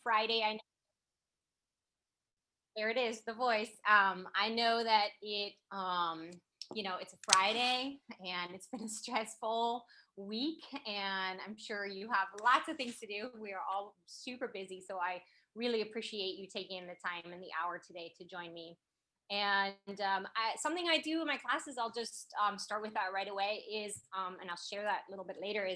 Friday. There it is, the voice. I know that it's a Friday and it's been a stressful week, and I'm sure you have lots of things to do. We are all super busy, so I really appreciate you taking the time and the hour today to join me. And something I do in my classes, I'll just start with that right away, and I'll share that a little bit later,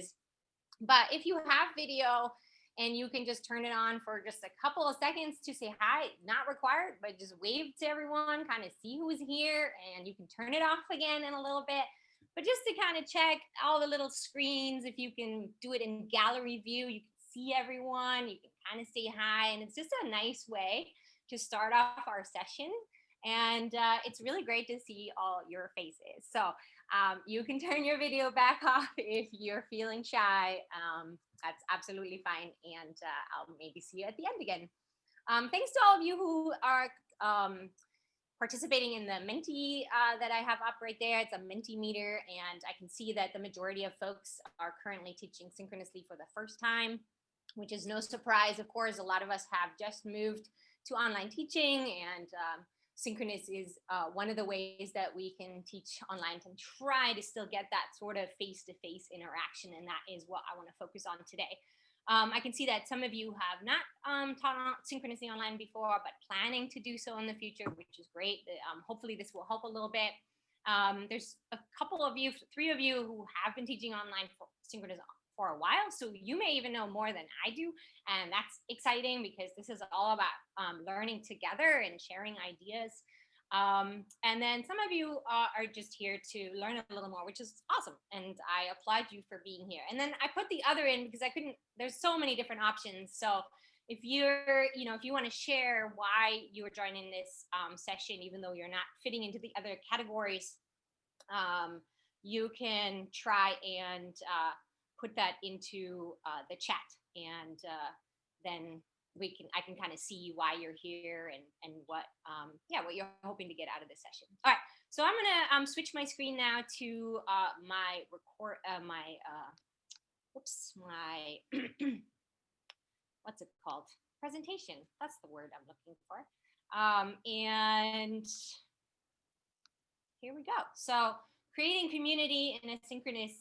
but if you have video and you can just turn it on for just a couple of seconds to say hi, not required, but just wave to everyone, kind of see who's here, and you can turn it off again in a little bit. But just to kind of check all the little screens, if you can do it in gallery view, you can see everyone, you can kind of say hi, and it's just a nice way to start off our session. And it's really great to see all your faces. So you can turn your video back off if you're feeling shy. That's absolutely fine. And I'll maybe see you at the end again. Thanks to all of you who are participating in the Menti that I have up right there. It's a Menti meter, and I can see that the majority of folks are currently teaching synchronously for the first time, which is no surprise. Of course, a lot of us have just moved to online teaching, and Synchronous is one of the ways that we can teach online and try to still get that sort of face-to-face interaction, and that is what I want to focus on today. I can see that some of you have not taught synchronously online before, but planning to do so in the future, which is great. Hopefully this will help a little bit. There's a couple of you, three of you, who have been teaching online for synchronous for a while, so you may even know more than I do, and that's exciting because this is all about learning together and sharing ideas. And then some of you are just here to learn a little more, which is awesome. And I applaud you for being here. And then I put the other in because I couldn't, there's so many different options. So if if you want to share why you are joining this session, even though you're not fitting into the other categories, you can try and put that into the chat. And then I can kind of see why you're here and what what you're hoping to get out of this session. All right, so I'm gonna switch my screen now to my what's it called, presentation. That's the word I'm looking for. And here we go. So creating community in a synchronous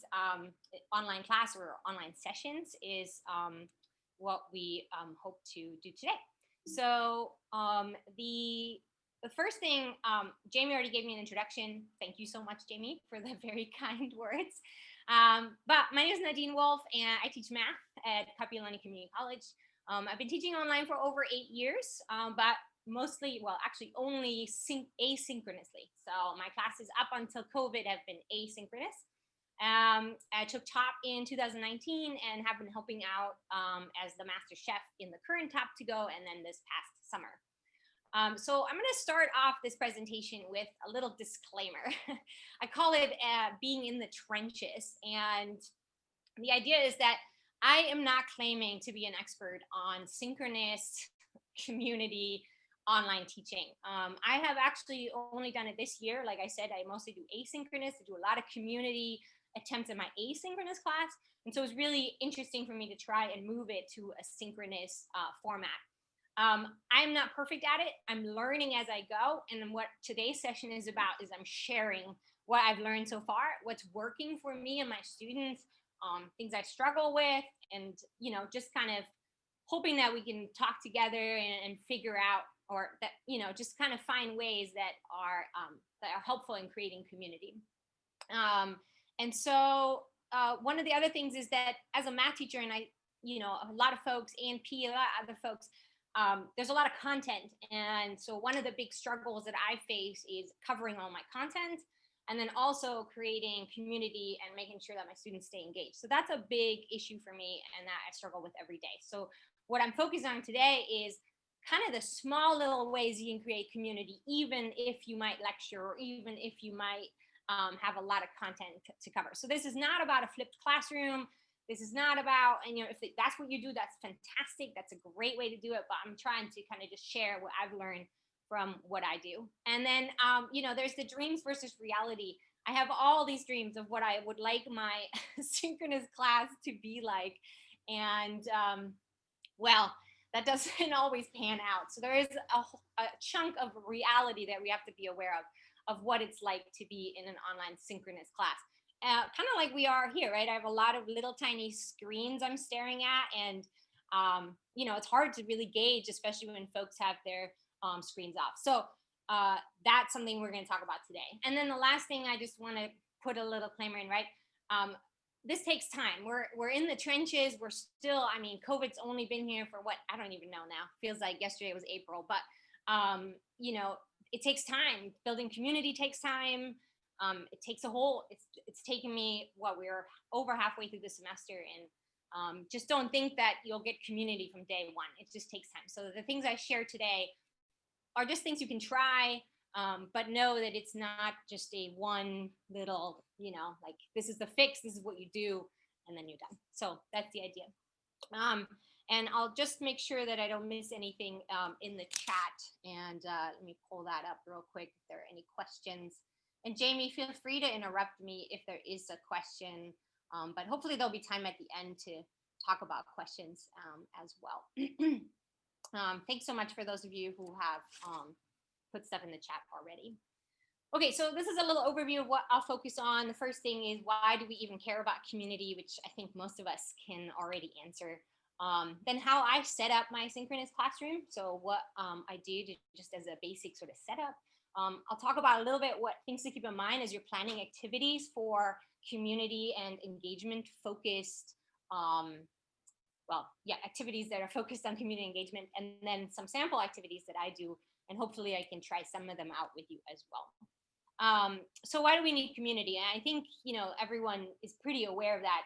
online class or online sessions is what we hope to do today. So the first thing, Jamie already gave me an introduction. Thank you so much, Jamie, for the very kind words. But my name is Nadine Wolf, and I teach math at KapCC Community College. I've been teaching online for over 8 years, but mostly, well, actually only asynchronously. So my classes up until COVID have been asynchronous. I took top in 2019 and have been helping out as the master chef in the current top to go, and then this past summer. So I'm going to start off this presentation with a little disclaimer. I call it being in the trenches. And the idea is that I am not claiming to be an expert on synchronous community online teaching. I have actually only done it this year. Like I said, I mostly do asynchronous. I do a lot of community attempts in my asynchronous class. And so it's really interesting for me to try and move it to a synchronous format. I'm not perfect at it. I'm learning as I go. And what today's session is about is I'm sharing what I've learned so far, what's working for me and my students, things I struggle with, and, just kind of hoping that we can talk together and figure out, or that, just kind of find ways that are helpful in creating community. And so one of the other things is that as a math teacher, and a lot of folks, A&P, a lot of other folks, there's a lot of content. And so one of the big struggles that I face is covering all my content, and then also creating community and making sure that my students stay engaged. So that's a big issue for me, and that I struggle with every day. So what I'm focused on today is kind of the small little ways you can create community, even if you might lecture, or even if you might have a lot of content to cover. So this is not about a flipped classroom. This is not about, and if that's what you do, that's fantastic. That's a great way to do it. But I'm trying to kind of just share what I've learned from what I do. And then, there's the dreams versus reality. I have all these dreams of what I would like my synchronous class to be like. And, that doesn't always pan out. So there is a chunk of reality that we have to be aware of what it's like to be in an online synchronous class. Kind of like we are here, right? I have a lot of little tiny screens I'm staring at, and it's hard to really gauge, especially when folks have their screens off. So that's something we're going to talk about today. And then the last thing I just want to put a little claimer in, right? This takes time. We're in the trenches. We're still, I mean, COVID's only been here for what? I don't even know now. Feels like yesterday was April, but it takes time. Building community takes time. It takes a whole. It's taken me we're over halfway through the semester, and just don't think that you'll get community from day one. It just takes time. So the things I share today are just things you can try, but know that it's not just a one little, like this is the fix, this is what you do, and then you're done. So that's the idea. And I'll just make sure that I don't miss anything in the chat. And let me pull that up real quick if there are any questions. And Jamie, feel free to interrupt me if there is a question, but hopefully there'll be time at the end to talk about questions as well. Thanks so much for those of you who have put stuff in the chat already. Okay, so this is a little overview of what I'll focus on. The first thing is, why do we even care about community, which I think most of us can already answer. Then how I set up my synchronous classroom. So what I did just as a basic sort of setup. I'll talk about a little bit what things to keep in mind as you're planning activities for community and engagement focused activities that are focused on community engagement, and then some sample activities that I do, and hopefully I can try some of them out with you as well. So why do we need community? And I think, everyone is pretty aware of that.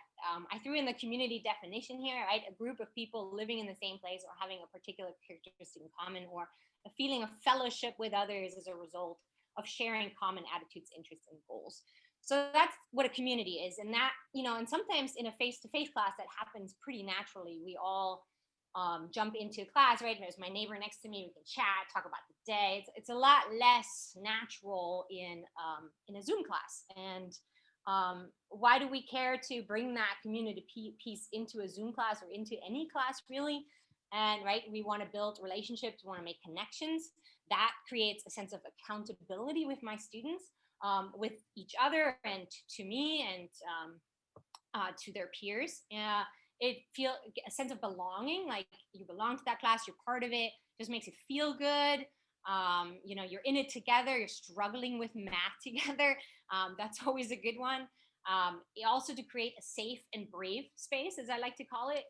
I threw in the community definition here, right? A group of people living in the same place or having a particular characteristic in common, or a feeling of fellowship with others as a result of sharing common attitudes, interests, and goals. So that's what a community is. And that, and sometimes in a face-to-face class, that happens pretty naturally. We all jump into class, right? There's my neighbor next to me. We can chat, talk about the day. It's a lot less natural in a Zoom class. And why do we care to bring that community piece into a Zoom class or into any class, really? And right, we want to build relationships, we want to make connections. That creates a sense of accountability with my students, with each other, and to me, and to their peers. It feels a sense of belonging, like you belong to that class, you're part of it, just makes it feel good. You're in it together, you're struggling with math together. That's always a good one. Also to create a safe and brave space, as I like to call it,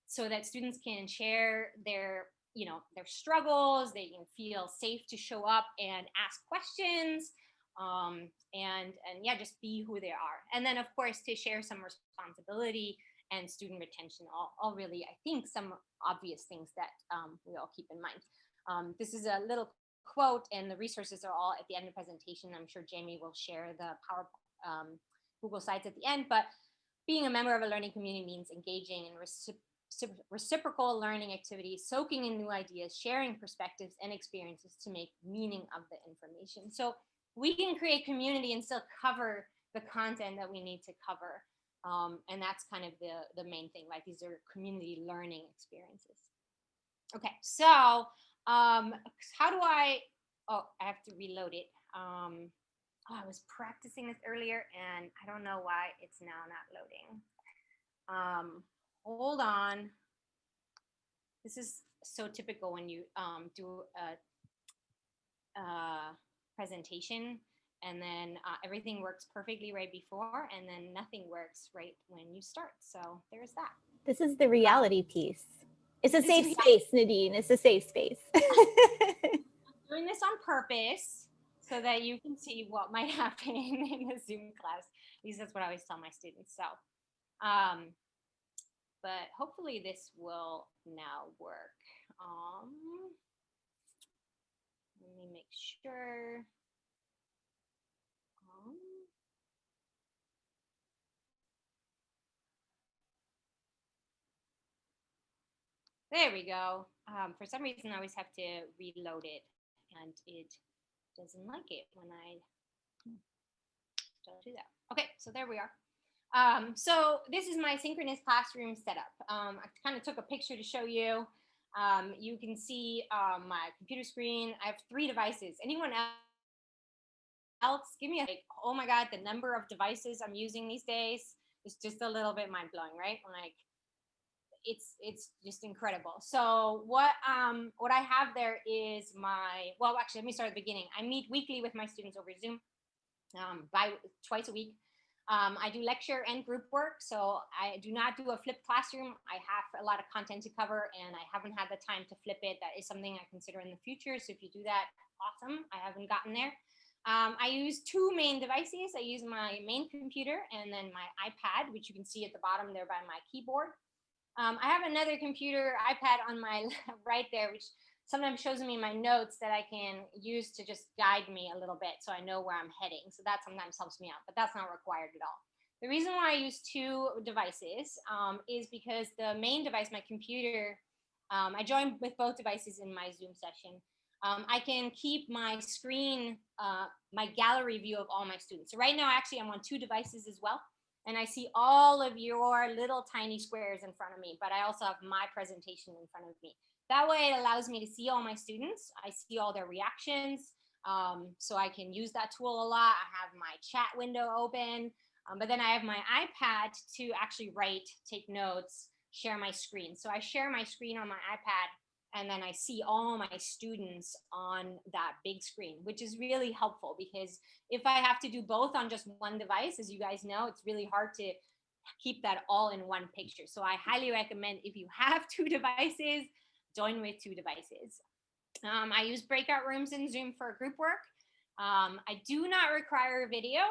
so that students can share their struggles, they can feel safe to show up and ask questions, and just be who they are. And then of course to share some responsibility and student retention, all really, I think, some obvious things that we all keep in mind. This is a little quote, and the resources are all at the end of the presentation. I'm sure Jamie will share the Google Sites at the end, but being a member of a learning community means engaging in reciprocal learning activities, soaking in new ideas, sharing perspectives and experiences to make meaning of the information. So we can create community and still cover the content that we need to cover. And that's kind of the main thing, like these are community learning experiences. Okay, so how do I have to reload it. I was practicing this earlier and I don't know why it's now not loading. Hold on. This is so typical when you do a presentation, and then everything works perfectly right before, and then nothing works right when you start. So there's that. This is the reality piece. It's a safe space, Nadine. It's a safe space. I'm doing this on purpose so that you can see what might happen in a Zoom class. At least that's what I always tell my students. So, but hopefully this will now work. Let me make sure. There we go. For some reason, I always have to reload it, and it doesn't like it when I don't do that. Okay, so there we are. So this is my synchronous classroom setup. I kind of took a picture to show you. You can see my computer screen. I have 3 devices. Anyone else? Give me a like, oh my God, the number of devices I'm using these days is just a little bit mind blowing, right? Like it's just incredible. So what I have there is my, well, actually, let me start at the beginning. I meet weekly with my students over Zoom, by twice a week. I do lecture and group work, so I do not do a flipped classroom. I have a lot of content to cover, and I haven't had the time to flip it. That is something I consider in the future. So if you do that, awesome. I haven't gotten there. I use 2 main devices. I use my main computer and then my iPad, which you can see at the bottom there by my keyboard. I have another computer, iPad on my right there, which sometimes shows me my notes that I can use to just guide me a little bit so I know where I'm heading. So that sometimes helps me out, but that's not required at all. The reason why I use 2 devices is because the main device, my computer, I join with both devices in my Zoom session. I can keep my screen, my gallery view of all my students. So right now, actually, I'm on 2 devices as well. And I see all of your little tiny squares in front of me, but I also have my presentation in front of me. That way it allows me to see all my students. I see all their reactions. So I can use that tool a lot. I have my chat window open, but then I have my iPad to actually write, take notes, share my screen. So I share my screen on my iPad, and then I see all my students on that big screen, which is really helpful because if I have to do both on just one device, as you guys know, it's really hard to keep that all in one picture. So I highly recommend, if you have 2 devices, join with 2 devices. I use breakout rooms in Zoom for group work. I do not require a video,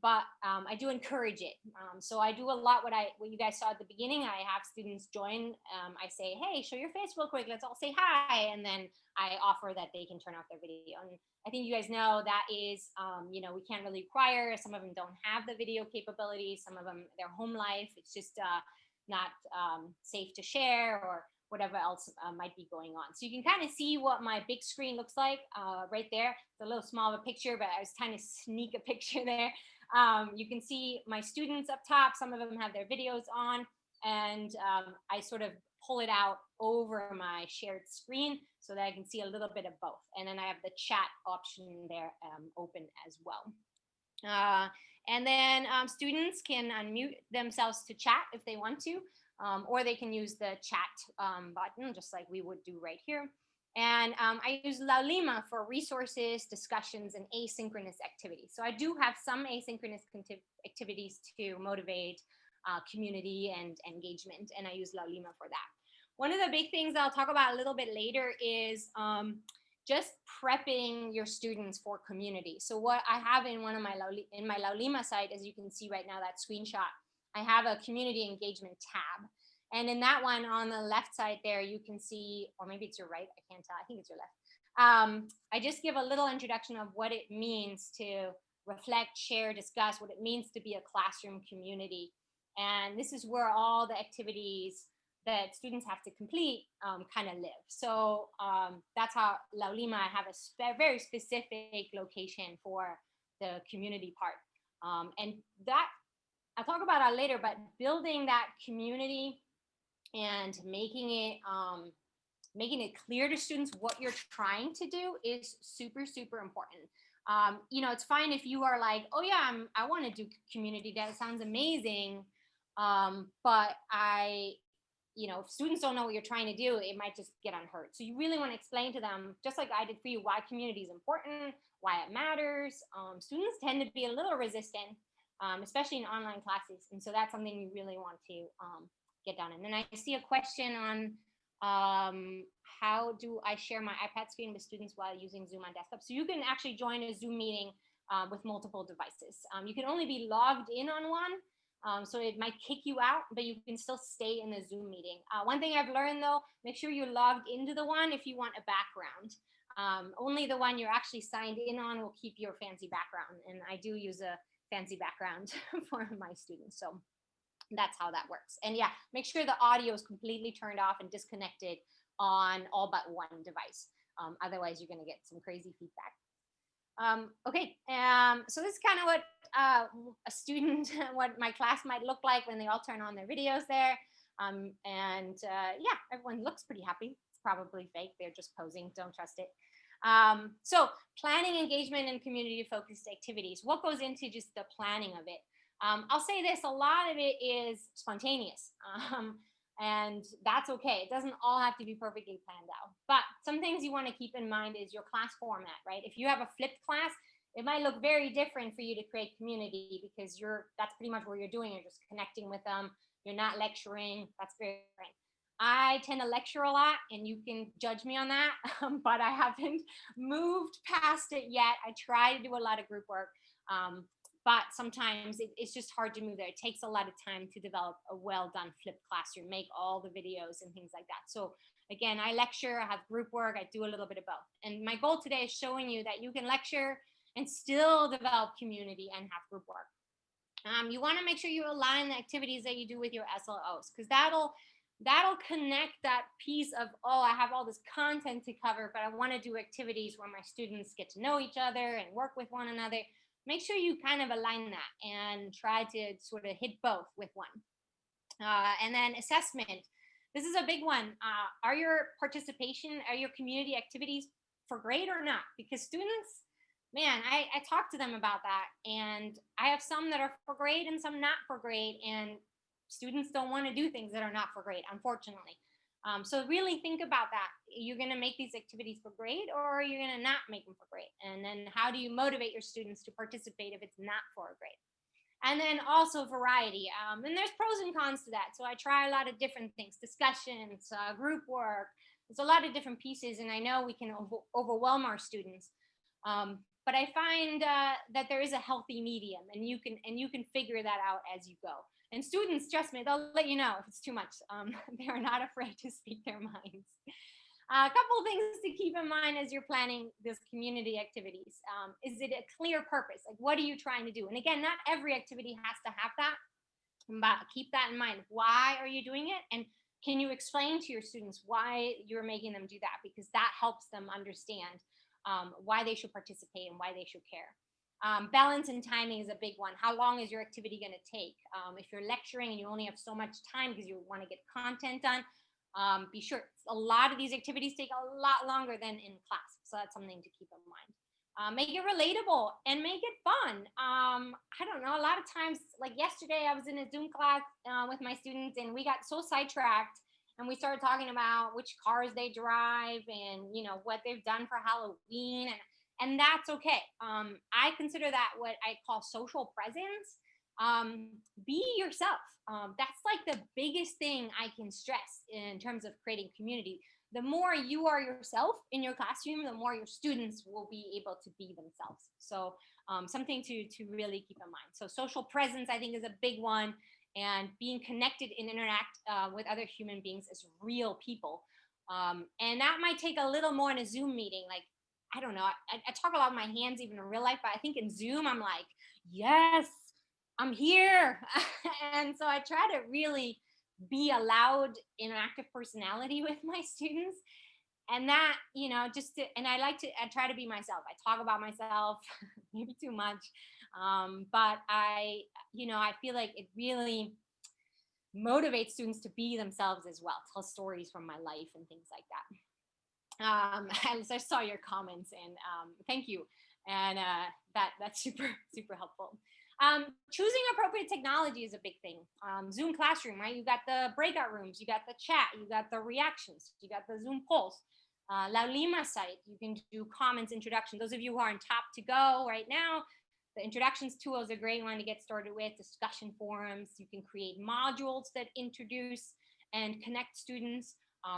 but I do encourage it. So I do a lot what you guys saw at the beginning. I have students join. I say, hey, show your face real quick. Let's all say hi. And then I offer that they can turn off their video. And I think you guys know that is, we can't really require. Some of them don't have the video capabilities. Some of them, their home life, it's just not safe to share, or whatever else might be going on. So you can kind of see what my big screen looks like right there. It's a little small of a picture, but I was trying to sneak a picture there. You can see my students up top. Some of them have their videos on, and I sort of pull it out over my shared screen so that I can see a little bit of both. And then I have the chat option there open as well. And then students can unmute themselves to chat if they want to, or they can use the chat button just like we would do right here. And I use Laulima for resources, discussions, and asynchronous activities. So I do have some asynchronous activities to motivate community and engagement, and I use Laulima for that. One of the big things I'll talk about a little bit later is just prepping your students for community. So what I have in my Laulima site, as you can see right now, that screenshot, I have a community engagement tab. And in that one on the left side there, you can see, or maybe it's your right, I can't tell, I think it's your left. I just give a little introduction of what it means to reflect, share, discuss, what it means to be a classroom community. And this is where all the activities that students have to complete kind of live. So that's how Laulima, I have a very specific location for the community part. And that, I'll talk about that later, but building that community and making it clear to students what you're trying to do is super, super important. It's fine if you are like, oh yeah, I want to do community, that sounds amazing. But if students don't know what you're trying to do, it might just get unheard. So you really want to explain to them, just like I did for you, why community is important, why it matters. Students tend to be a little resistant, especially in online classes. And so that's something you really want to get done. And then I see a question on how do I share my iPad screen with students while using Zoom on desktop? So you can actually join a Zoom meeting with multiple devices. You can only be logged in on one, so it might kick you out, but you can still stay in the Zoom meeting. One thing I've learned though, make sure you're logged into the one if you want a background. Only the one you're actually signed in on will keep your fancy background. And I do use a fancy background for my students. So that's how that works. And yeah, make sure the audio is completely turned off and disconnected on all but one device. Otherwise, you're going to get some crazy feedback. Okay, so this is kind of what a student, what my class might look like when they all turn on their videos there. Yeah, everyone looks pretty happy. It's probably fake. They're just posing. Don't trust it. So planning engagement and community focused activities. What goes into just the planning of it? I'll say this, a lot of it is spontaneous. And that's okay. It doesn't all have to be perfectly planned out. But some things you want to keep in mind is your class format, right? If you have a flipped class, it might look very different for you to create community because that's pretty much what you're doing. You're just connecting with them. You're not lecturing. That's very different. I tend to lecture a lot, and you can judge me on that, but I haven't moved past it yet. I try to do a lot of group work, but sometimes it's just hard to move there. It takes a lot of time to develop a well-done flipped classroom, make all the videos and things like that. So again, I lecture, I have group work, I do a little bit of both. And my goal today is showing you that you can lecture and still develop community and have group work. You want to make sure you align the activities that you do with your SLOs, because that'll connect that piece of, oh, I have all this content to cover, but I want to do activities where my students get to know each other and work with one another. Make sure you kind of align that and try to sort of hit both with one. And then assessment. This is a big one. Are your community activities for grade or not? Because students, man, I talk to them about that, and I have some that are for grade and some not for grade, and students don't want to do things that are not for grade, unfortunately. So really think about that. You're going to make these activities for grade, or are you going to not make them for grade? And then how do you motivate your students to participate if it's not for a grade? And then also variety. And there's pros and cons to that. So I try a lot of different things, discussions, group work. There's a lot of different pieces, and I know we can overwhelm our students. But I find that there is a healthy medium, and you can figure that out as you go. And students, trust me, they'll let you know if it's too much. They are not afraid to speak their minds. A couple of things to keep in mind as you're planning this community activities. Is it a clear purpose? Like, what are you trying to do? And again, not every activity has to have that, but keep that in mind. Why are you doing it? And can you explain to your students why you're making them do that? Because that helps them understand why they should participate and why they should care. Balance and timing is a big one. How long is your activity going to take? If you're lecturing and you only have so much time because you want to get content done, be sure a lot of these activities take a lot longer than in class. So that's something to keep in mind. Make it relatable and make it fun. I don't know, a lot of times, like yesterday, I was in a Zoom class with my students, and we got so sidetracked, and we started talking about which cars they drive and, you know, what they've done for Halloween. And that's okay. I consider that what I call social presence. Be yourself. That's like the biggest thing I can stress in terms of creating community. The more you are yourself in your classroom, the more your students will be able to be themselves. So something to really keep in mind. So social presence, I think, is a big one. And being connected and interact with other human beings as real people. And that might take a little more in a Zoom meeting. Like, I don't know, I talk a lot with my hands even in real life, but I think in Zoom, I'm like, yes, I'm here. And so I try to really be a loud, interactive personality with my students. And that, you know, I try to be myself. I talk about myself, maybe too much. But I feel like it really motivates students to be themselves as well, tell stories from my life and things like that. As I saw your comments, and thank you. And that's super, super helpful. Choosing appropriate technology is a big thing. Zoom classroom, right? You got the breakout rooms, you got the chat, you got the reactions, you got the Zoom polls. La Lima site, you can do comments, introduction. Those of you who are on Top to Go right now, the introductions tool is a great one to get started with. Discussion forums, you can create modules that introduce and connect students.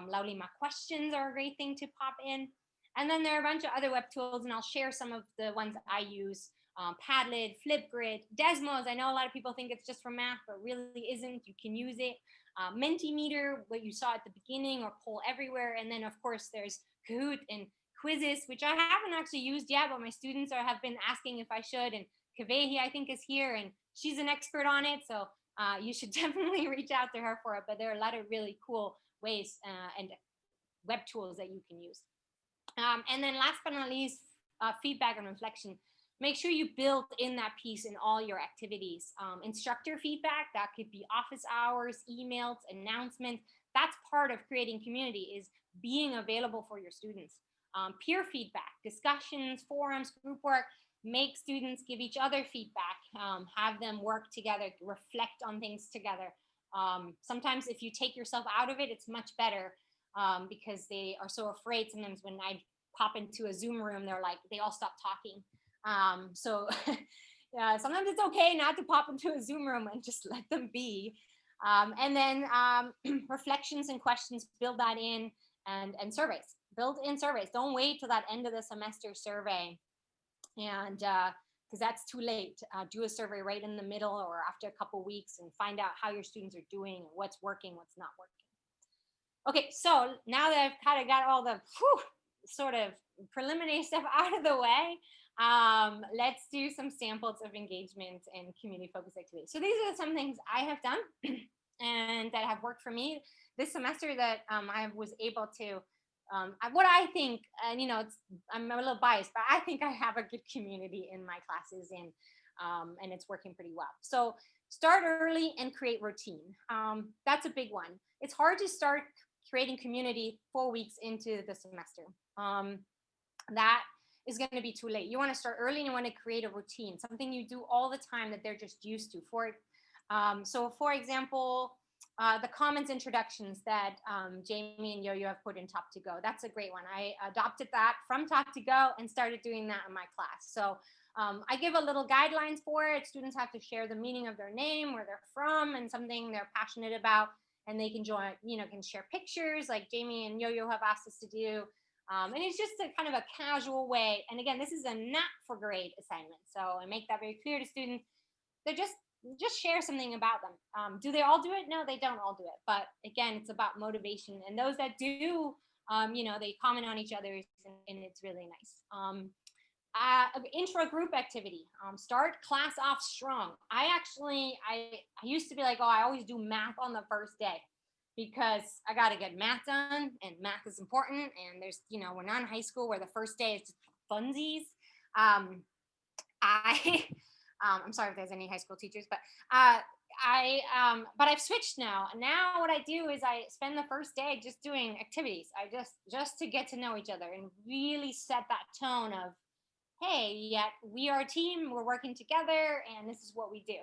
La Lima questions are a great thing to pop in. And then there are a bunch of other web tools, and I'll share some of the ones that I use. Padlet, Flipgrid, Desmos. I know a lot of people think it's just for math, but really isn't. You can use it. Mentimeter, what you saw at the beginning, or Poll Everywhere. And then, of course, there's Kahoot and Quizzes, which I haven't actually used yet, but my students have been asking if I should. And Kavehi, I think, is here, and she's an expert on it. So you should definitely reach out to her for it. But there are a lot of really cool ways and web tools that you can use. And then last but not least, feedback and reflection. make sure you build in that piece in all your activities. Instructor feedback, that could be office hours, emails, announcements. That's part of creating community, is being available for your students. Peer feedback, discussions, forums, group work, make students give each other feedback, have them work together, reflect on things together. Sometimes if you take yourself out of it, it's much better, because they are so afraid. Sometimes when I pop into a Zoom room, they're like, they all stop talking. So yeah, sometimes it's okay not to pop into a Zoom room and just let them be. And then reflections and questions, build that in, and surveys. Build in surveys. Don't wait till that end of the semester survey, and because that's too late. Do a survey right in the middle or after a couple weeks and find out how your students are doing and what's working, what's not working. Okay, so now that I've kind of got all the sort of preliminary stuff out of the way, let's do some samples of engagement and community focused activities. So these are some things I have done and that have worked for me this semester, that I was able to, what I think, and I'm a little biased, but I think I have a good community in my classes, and it's working pretty well. So start early and create routine. That's a big one. It's hard to start creating community 4 weeks into the semester. That is going to be too late. You want to start early, and you want to create a routine, something you do all the time that they're just used to. So for example, the commons introductions that Jamie and Yo-Yo have put in Top to Go. That's a great one. I adopted that from Top to Go and started doing that in my class. So I give a little guidelines for it. Students have to share the meaning of their name, where they're from, and something they're passionate about. And they can join, can share pictures like Jamie and Yo-Yo have asked us to do. And it's just a kind of a casual way. And again, this is a not for grade assignment. So I make that very clear to students. They're just share something about them. Do they all do it? No, they don't all do it. But again, it's about motivation. And those that do, they comment on each other's, and it's really nice. Intro group activity. Start class off strong. I used to be like, oh, I always do math on the first day, because I got to get math done, and math is important. And there's, we're not in high school where the first day is just funsies. I'm sorry if there's any high school teachers, but but I've switched now. And now what I do is I spend the first day just doing activities. I just to get to know each other and really set that tone of, hey, we are a team, we're working together, and this is what we do.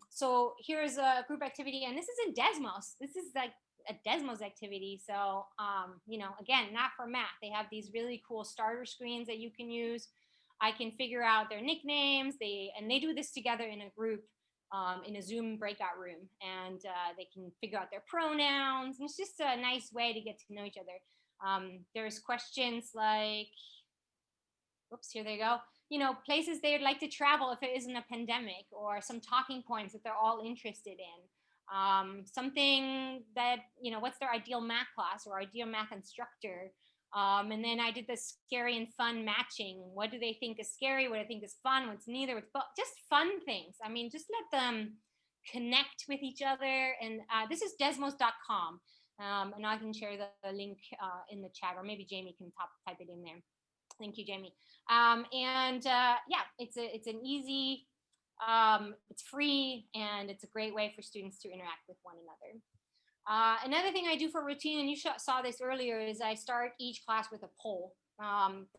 So here's a group activity, and this is in Desmos. This is like a Desmos activity. So, again, not for math. They have these really cool starter screens that you can use. I can figure out their nicknames. They do this together in a group, in a Zoom breakout room, and they can figure out their pronouns. And it's just a nice way to get to know each other. There's questions like, oops, here they go. Places they would like to travel if it isn't a pandemic, or some talking points that they're all interested in. Something that, what's their ideal math class or ideal math instructor? And then I did the scary and fun matching. What do they think is scary? What do they think is fun? What's neither? What's both? Just fun things. I mean, just let them connect with each other. And this is desmos.com. And I can share the link in the chat, or maybe Jamie can type it in there. Thank you, Jamie. It's an easy, it's free, and it's a great way for students to interact with one another. Another thing I do for routine, and you saw this earlier, is I start each class with a poll.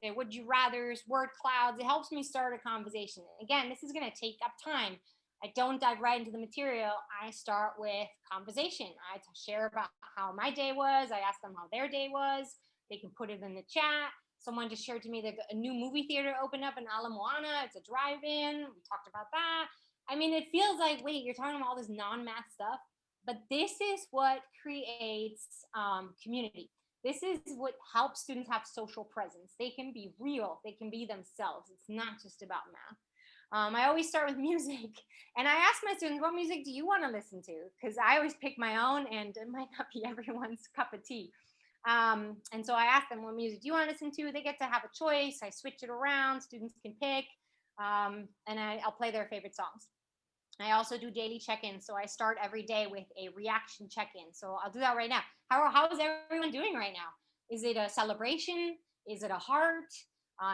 Would you rather's, word clouds. It helps me start a conversation. Again, this is going to take up time. I don't dive right into the material. I start with conversation. I share about how my day was. I ask them how their day was. They can put it in the chat. Someone just shared to me that a new movie theater opened up in Ala Moana. It's a drive-in. We talked about that. I mean, it feels like, wait, you're talking about all this non-math stuff, but this is what creates community. This is what helps students have social presence. They can be real. They can be themselves. It's not just about math. I always start with music, and I ask my students, what music do you want to listen to? Because I always pick my own, and it might not be everyone's cup of tea. And so I ask them, what music do you want to listen to? They get to have a choice. I switch it around. Students can pick, and I'll play their favorite songs. I also do daily check-ins. So I start every day with a reaction check-in. So I'll do that right now. How is everyone doing right now? Is it a celebration? Is it a heart?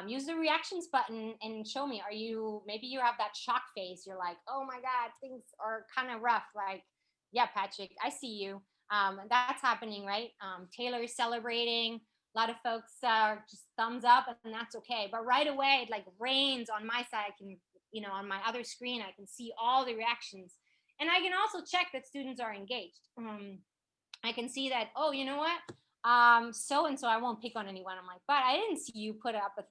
use the reactions button and show me, maybe you have that shock face. You're like, oh my God, things are kind of rough. Like, yeah, Patrick, I see you. That's happening, right? Taylor's celebrating. A lot of folks are just thumbs up, and that's okay. But right away, it like rains on my side. I can, on my other screen, I can see all the reactions. And I can also check that students are engaged. I can see that, oh, you know what? So and so, I won't pick on anyone. I'm like, but I didn't see you put up a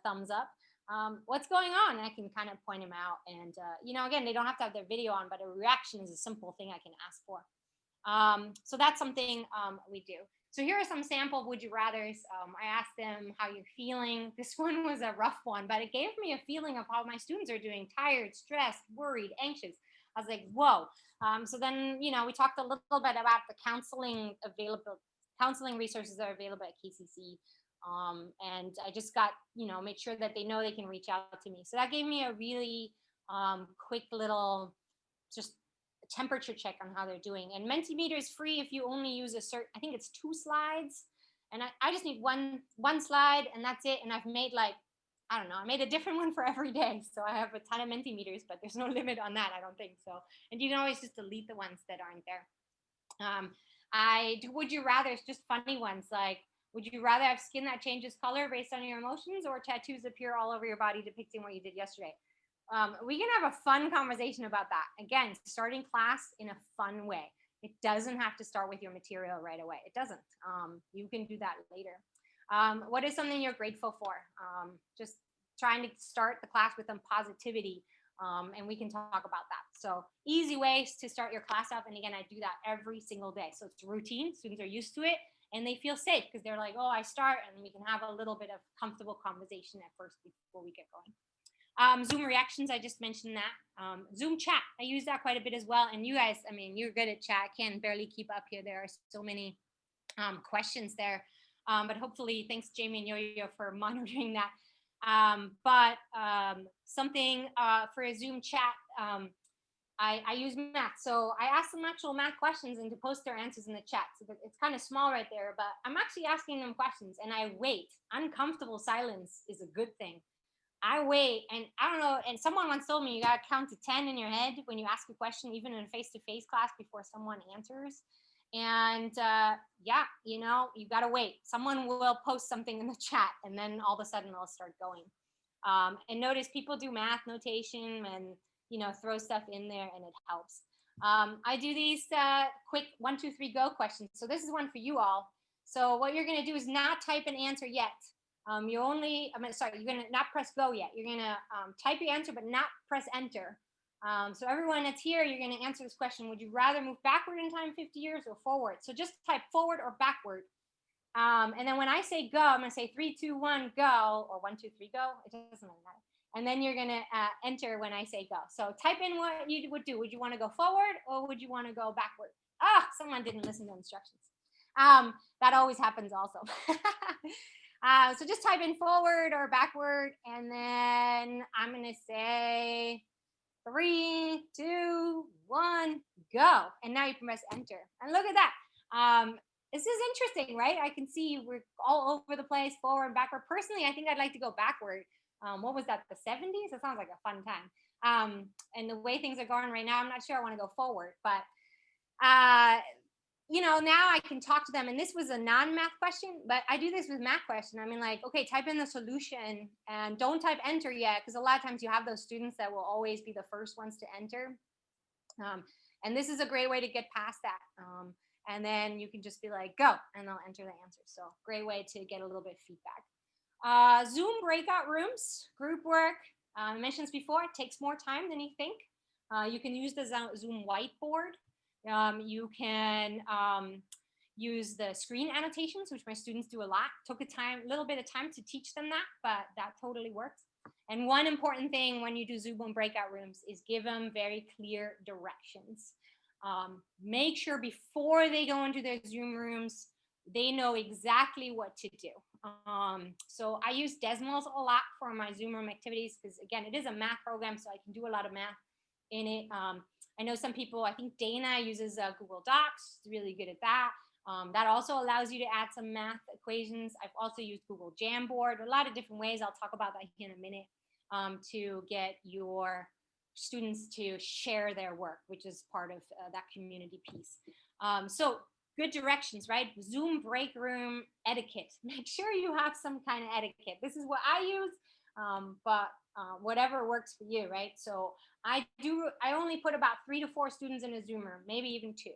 thumbs up. What's going on? And I can kind of point them out. And, again, they don't have to have their video on, but a reaction is a simple thing I can ask for. So that's something we do. So here are some sample would you rathers. I asked them how you're feeling. This one was a rough one, but it gave me a feeling of how my students are doing: tired, stressed, worried, anxious. I was like, whoa. So then, we talked a little bit about the counseling resources that are available at KCC. And I just got, make sure that they know they can reach out to me. So that gave me a really quick little just temperature check on how they're doing. And Mentimeter is free if you only use I think it's 2 slides. And I just need one slide, and that's it. And I've made I made a different one for every day. So I have a ton of Mentimeters, but there's no limit on that, I don't think so. And you can always just delete the ones that aren't there. I do would you rather, it's just funny ones, like, would you rather have skin that changes color based on your emotions, or tattoos appear all over your body depicting what you did yesterday? We can have a fun conversation about that. Again, starting class in a fun way. It doesn't have to start with your material right away. It doesn't. You can do that later. What is something you're grateful for? Just trying to start the class with some positivity, and we can talk about that. So easy ways to start your class off. And again, I do that every single day. So it's routine. Students are used to it, and they feel safe because they're like, oh, I start, and we can have a little bit of comfortable conversation at first before we get going. Zoom reactions, I just mentioned that. Zoom chat, I use that quite a bit as well. And you guys, you're good at chat. I can barely keep up here. There are so many questions there. But hopefully, thanks Jamie and Yo-Yo for monitoring that. Something for a Zoom chat, I use math. So I ask them actual math questions and to post their answers in the chat. So it's kind of small right there, but I'm actually asking them questions and I wait. Uncomfortable silence is a good thing. I wait, and I don't know, and someone once told me you got to count to 10 in your head when you ask a question, even in a face-to-face class, before someone answers. And you got to wait. Someone will post something in the chat, and then all of a sudden I'll start going. And notice people do math notation and, throw stuff in there, and it helps. I do these quick 1, 2, 3, go questions. So this is one for you all. So what you're going to do is not type an answer yet. You're going to not press go yet. You're going to type your answer, but not press enter. So everyone that's here, you're going to answer this question. Would you rather move backward in time 50 years or forward? So just type forward or backward. And then when I say go, I'm going to say 3, 2, 1, go, or 1, 2, 3, go. It doesn't really matter. And then you're going to enter when I say go. So type in what you would do. Would you want to go forward or would you want to go backward? Someone didn't listen to instructions. That always happens also. So just type in forward or backward, and then I'm going to say 3, 2, 1, go. And now you can press enter. And look at that. This is interesting, right? I can see we're all over the place, forward and backward. Personally, I think I'd like to go backward. What was that, the 70s? That sounds like a fun time. And the way things are going right now, I'm not sure I want to go forward. But now I can talk to them. And this was a non-math question, but I do this with math question. Okay, type in the solution and don't type enter yet, because a lot of times you have those students that will always be the first ones to enter. And this is a great way to get past that. And then you can just be like, go, and they'll enter the answer. So great way to get a little bit of feedback. Zoom breakout rooms, group work. I mentioned this before, it takes more time than you think. You can use the Zoom whiteboard. You can use the screen annotations, which my students do a lot. Took a little bit of time to teach them that, but that totally works. And one important thing when you do Zoom breakout rooms is give them very clear directions. Make sure before they go into their Zoom rooms, they know exactly what to do. So I use Desmos a lot for my Zoom room activities because, again, it is a math program, so I can do a lot of math in it. I know some people, I think Dana uses Google Docs, really good at that. That also allows you to add some math equations. I've also used Google Jamboard, a lot of different ways. I'll talk about that in a minute, to get your students to share their work, which is part of that community piece. So good directions, right? Zoom break room etiquette. Make sure you have some kind of etiquette. This is what I use, but whatever works for you, right? So I only put about 3 to 4 students in a Zoom room, maybe even 2.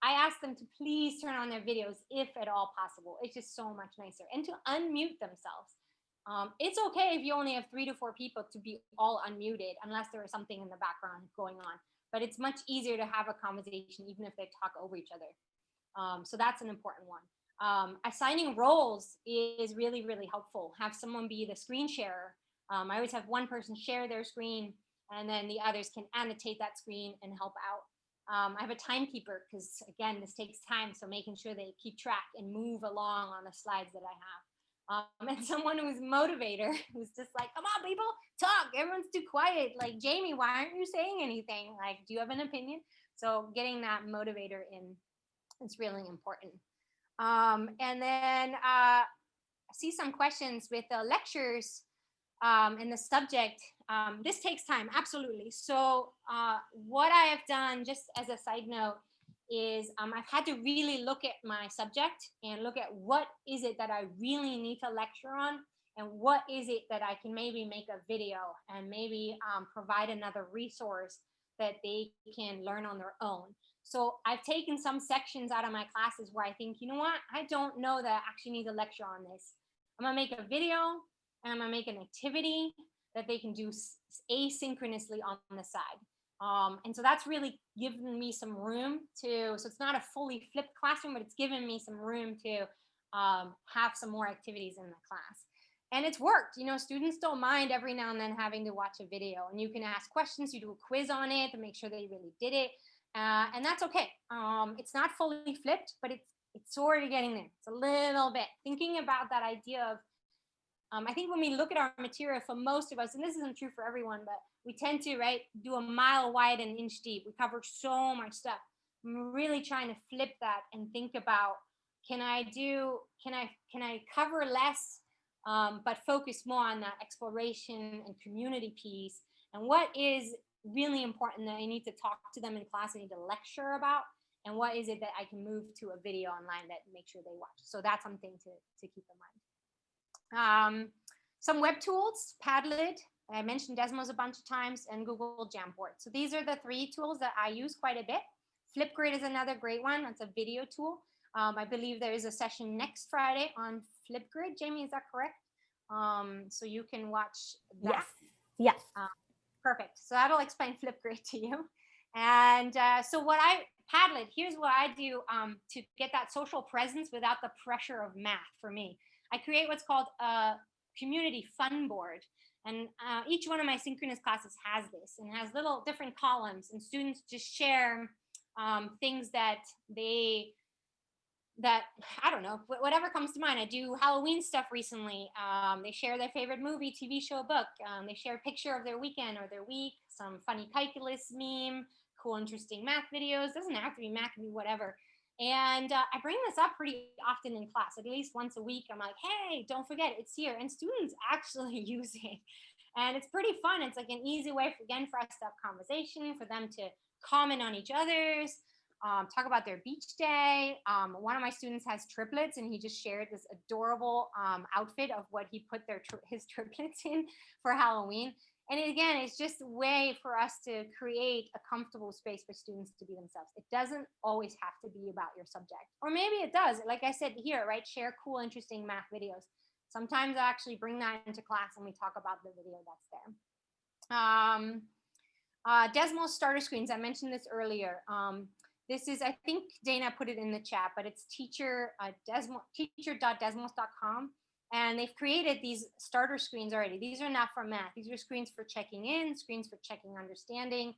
I ask them to please turn on their videos if at all possible. It's just so much nicer. And to unmute themselves. It's okay if you only have 3 to 4 people to be all unmuted, unless there is something in the background going on. But it's much easier to have a conversation even if they talk over each other. So that's an important one. Assigning roles is really, really helpful. Have someone be the screen sharer. I always have one person share their screen, and then the others can annotate that screen and help out. I have a timekeeper because, again, this takes time. So making sure they keep track and move along on the slides that I have. And someone who's motivator, who's just like, come on, people, talk. Everyone's too quiet. Like, Jamie, why aren't you saying anything? Like, do you have an opinion? So getting that motivator in is really important. And then I see some questions with the lectures and the subject. This takes time, absolutely. So what I have done, just as a side note, is I've had to really look at my subject and look at what is it that I really need to lecture on, and what is it that I can maybe make a video and maybe provide another resource that they can learn on their own. So I've taken some sections out of my classes where I think, you know what, I don't know that I actually need to lecture on this. I'm gonna make a video and I'm gonna make an activity that they can do asynchronously on the side. And so that's really given me some room to, so it's not a fully flipped classroom, but it's given me some room to have some more activities in the class. And it's worked. You know, students don't mind every now and then having to watch a video, and you can ask questions, you do a quiz on it to make sure they really did it. And that's okay. It's not fully flipped, but it's sort of getting there. It's a little bit thinking about that idea of, I think when we look at our material, for most of us, and this isn't true for everyone, but we tend to, right, do a mile wide and inch deep. We cover so much stuff. I'm really trying to flip that and think about, can I cover less, but focus more on that exploration and community piece? And what is really important that I need to talk to them in class, I need to lecture about? And what is it that I can move to a video online that make sure they watch? So that's something to keep in mind. Some web tools, Padlet, I mentioned Desmos a bunch of times, and Google Jamboard. So these are the 3 tools that I use quite a bit. Flipgrid is another great one. It's a video tool. I believe there is a session next Friday on Flipgrid. Jamie, is that correct? So you can watch that. Yes. Perfect. So that'll explain Flipgrid to you. And so Padlet, here's what I do to get that social presence without the pressure of math for me. I create what's called a community fun board. And each one of my synchronous classes has this, and has little different columns, and students just share things that I don't know, whatever comes to mind. I do Halloween stuff recently. They share their favorite movie, TV show, book. They share a picture of their weekend or their week, some funny calculus meme, cool, interesting math videos. Doesn't have to be math, can be whatever. And I bring this up pretty often in class, at least once a week. I'm like, hey, don't forget, it's here. And students actually use it. And it's pretty fun. It's like an easy way, for us to have conversation, for them to comment on each other's, talk about their beach day. One of my students has triplets, and he just shared this adorable outfit of what he put his triplets in for Halloween. And again, it's just a way for us to create a comfortable space for students to be themselves. It doesn't always have to be about your subject. Or maybe it does. Like I said here, right? Share cool, interesting math videos. Sometimes I actually bring that into class and we talk about the video that's there. Desmos starter screens, I mentioned this earlier. This is, I think Dana put it in the chat, but it's teacher.desmos.com. And they've created these starter screens already. These are not for math. These are screens for checking in, screens for checking understanding.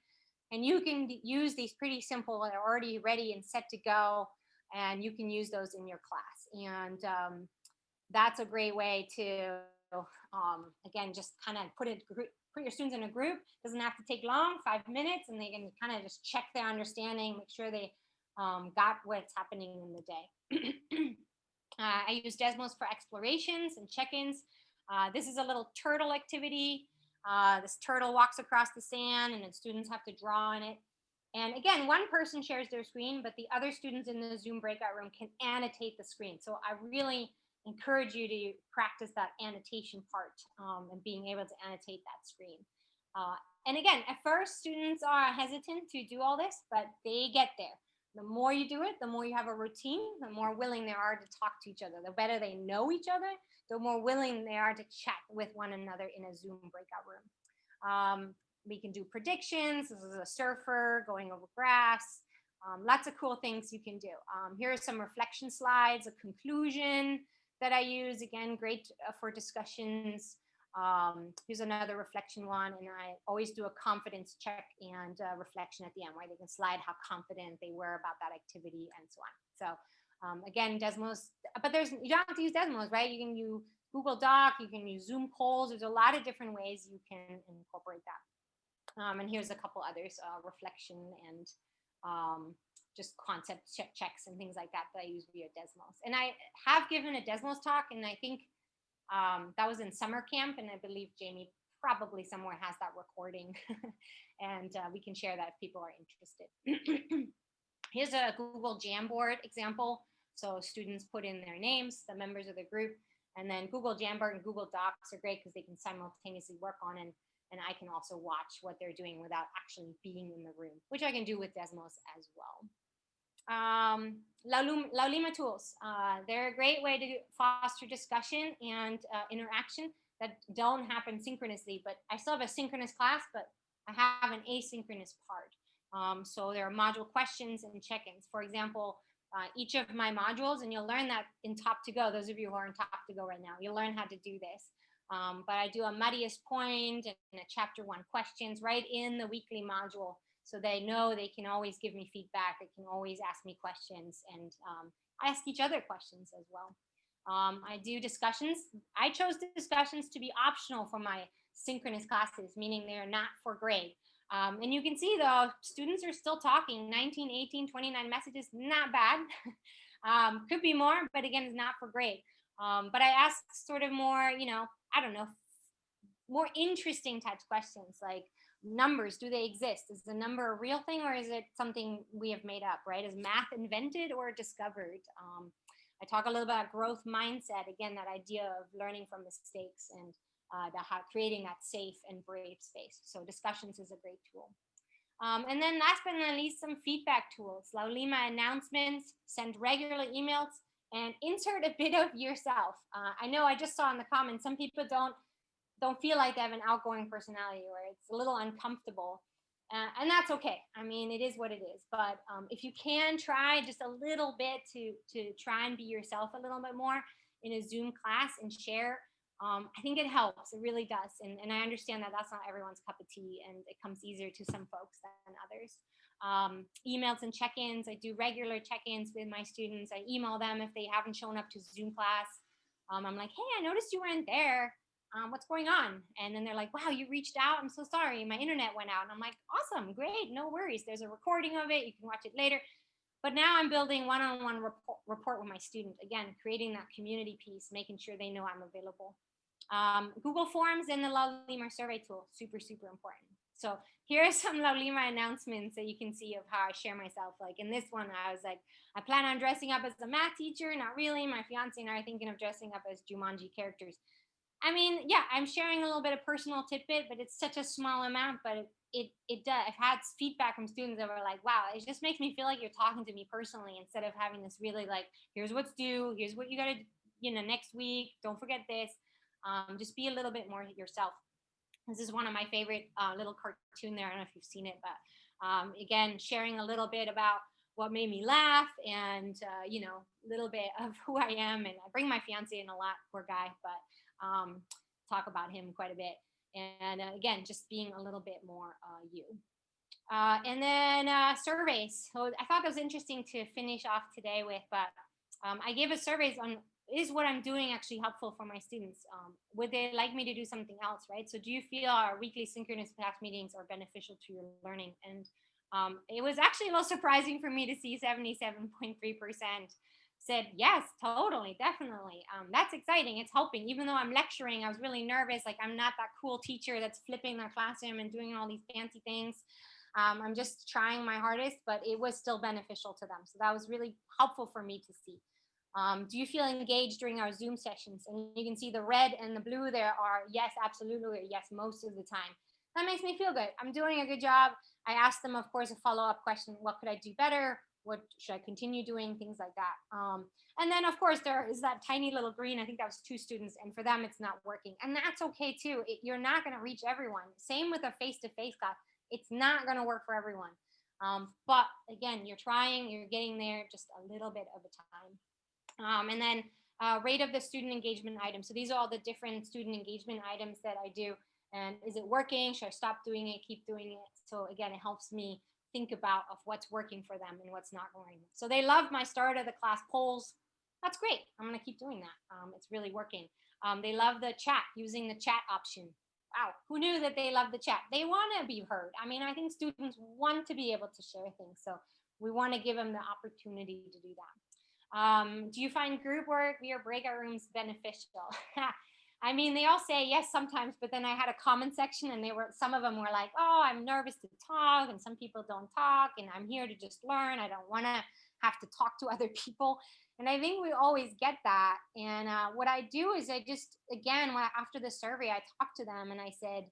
And you can use these pretty simple, they're already ready and set to go. And you can use those in your class. And that's a great way to, again, just kind of put your students in a group. Doesn't have to take long, 5 minutes, and they can kind of just check their understanding, make sure they got what's happening in the day. I use Desmos for explorations and check-ins. This is a little turtle activity. This turtle walks across the sand and then students have to draw on it. And again, one person shares their screen, but the other students in the Zoom breakout room can annotate the screen. So I really encourage you to practice that annotation part and being able to annotate that screen. And again, at first, students are hesitant to do all this, but they get there. The more you do it, the more you have a routine, the more willing they are to talk to each other. The better they know each other, the more willing they are to chat with one another in a Zoom breakout room. We can do predictions. This is a surfer going over grass. Lots of cool things you can do. Here are some reflection slides, a conclusion that I use. Again, great for discussions. Here's another reflection one, and I always do a confidence check and reflection at the end, where they can slide how confident they were about that activity and so on. So again, Desmos, but you don't have to use Desmos, right? You can use Google Doc, you can use Zoom polls. There's a lot of different ways you can incorporate that. And here's a couple others, reflection and just concept checks and things like that I use via Desmos. And I have given a Desmos talk, and I think that was in summer camp, and I believe Jamie probably somewhere has that recording, and we can share that if people are interested. Here's a Google Jamboard example. So students put in their names, the members of the group, and then Google Jamboard and Google Docs are great because they can simultaneously work on and I can also watch what they're doing without actually being in the room, which I can do with Desmos as well. Laulima tools. They're a great way to foster discussion and interaction that don't happen synchronously, but I still have a synchronous class, but I have an asynchronous part. So there are module questions and check-ins. For example, each of my modules, and you'll learn that in Top to Go, those of you who are in Top to Go right now, you'll learn how to do this. But I do a muddiest point and a chapter 1 questions right in the weekly module. So they know they can always give me feedback. They can always ask me questions, and I ask each other questions as well. I do discussions. I chose discussions to be optional for my synchronous classes, meaning they're not for grade. And you can see though, students are still talking, 19, 18, 29 messages, not bad. Could be more, but again, it's not for grade. But I ask sort of more, I don't know, more interesting types of questions like numbers. Do they exist? Is the number a real thing, or is it something we have made up, right? Is math invented or discovered? I talk a little about growth mindset. Again, that idea of learning from mistakes and creating that safe and brave space. So discussions is a great tool. And then last but not least, some feedback tools. Laulima announcements, send regular emails, and insert a bit of yourself. I know I just saw in the comments, some people don't feel like they have an outgoing personality, or it's a little uncomfortable. And that's okay. I mean, it is what it is. But if you can try just a little bit to try and be yourself a little bit more in a Zoom class and share, I think it helps. It really does. And I understand that that's not everyone's cup of tea, and it comes easier to some folks than others. Emails and check-ins. I do regular check-ins with my students. I email them if they haven't shown up to Zoom class. I'm like, hey, I noticed you weren't there. What's going on? And then they're like, wow, you reached out. I'm so sorry. My internet went out. And I'm like, awesome, great, no worries. There's a recording of it. You can watch it later. But now I'm building one-on-one report with my student. Again, creating that community piece, making sure they know I'm available. Google Forms and the Laulima survey tool, super, super important. So here are some Laulima announcements that you can see of how I share myself. Like in this one, I was like, I plan on dressing up as a math teacher. Not really. My fiance and I are thinking of dressing up as Jumanji characters. I mean, yeah, I'm sharing a little bit of personal tidbit, but it's such a small amount, but it does. I've had feedback from students that were like, wow, it just makes me feel like you're talking to me personally, instead of having this really like, here's what's due, here's what you got to, next week, don't forget this. Just be a little bit more yourself. This is one of my favorite little cartoon there. I don't know if you've seen it, but again, sharing a little bit about what made me laugh and, a little bit of who I am. And I bring my fiance in a lot, poor guy, but talk about him quite a bit. And again, just being a little bit more you. And then surveys. So I thought that was interesting to finish off today with, but I gave a surveys on, is what I'm doing actually helpful for my students? Would they like me to do something else, right? So do you feel our weekly synchronous class meetings are beneficial to your learning? And It was actually a little surprising for me to see 77.3% said yes, totally, definitely. That's exciting. It's helping. Even though I'm lecturing, I was really nervous. Like, I'm not that cool teacher that's flipping their classroom and doing all these fancy things. I'm just trying my hardest, but it was still beneficial to them. So that was really helpful for me to see. Do you feel engaged during our Zoom sessions? And you can see the red and the blue there are yes, absolutely, or yes, most of the time. That makes me feel good. I'm doing a good job. I asked them, of course, a follow-up question. What could I do better? What should I continue doing? Things like that. And then, of course, there is that tiny little green. I think that was 2 students, and for them, it's not working. And that's okay, too. You're not going to reach everyone. Same with a face-to-face class. It's not going to work for everyone. But again, you're trying, you're getting there just a little bit of a time. And then rate of the student engagement items. So these are all the different student engagement items that I do. And is it working? Should I stop doing it, keep doing it? So again, it helps me think about of what's working for them and what's not working. So they love my start of the class polls. That's great. I'm going to keep doing that. It's really working. They love the chat, using the chat option. Wow, who knew that they love the chat? They want to be heard. I mean, I think students want to be able to share things. So we want to give them the opportunity to do that. Do you find group work via breakout rooms beneficial? I mean, they all say yes sometimes, but then I had a comment section and some of them were like, oh, I'm nervous to talk, and some people don't talk, and I'm here to just learn. I don't want to have to talk to other people. And I think we always get that. And what I do is I just, again, after the survey, I talked to them and I said,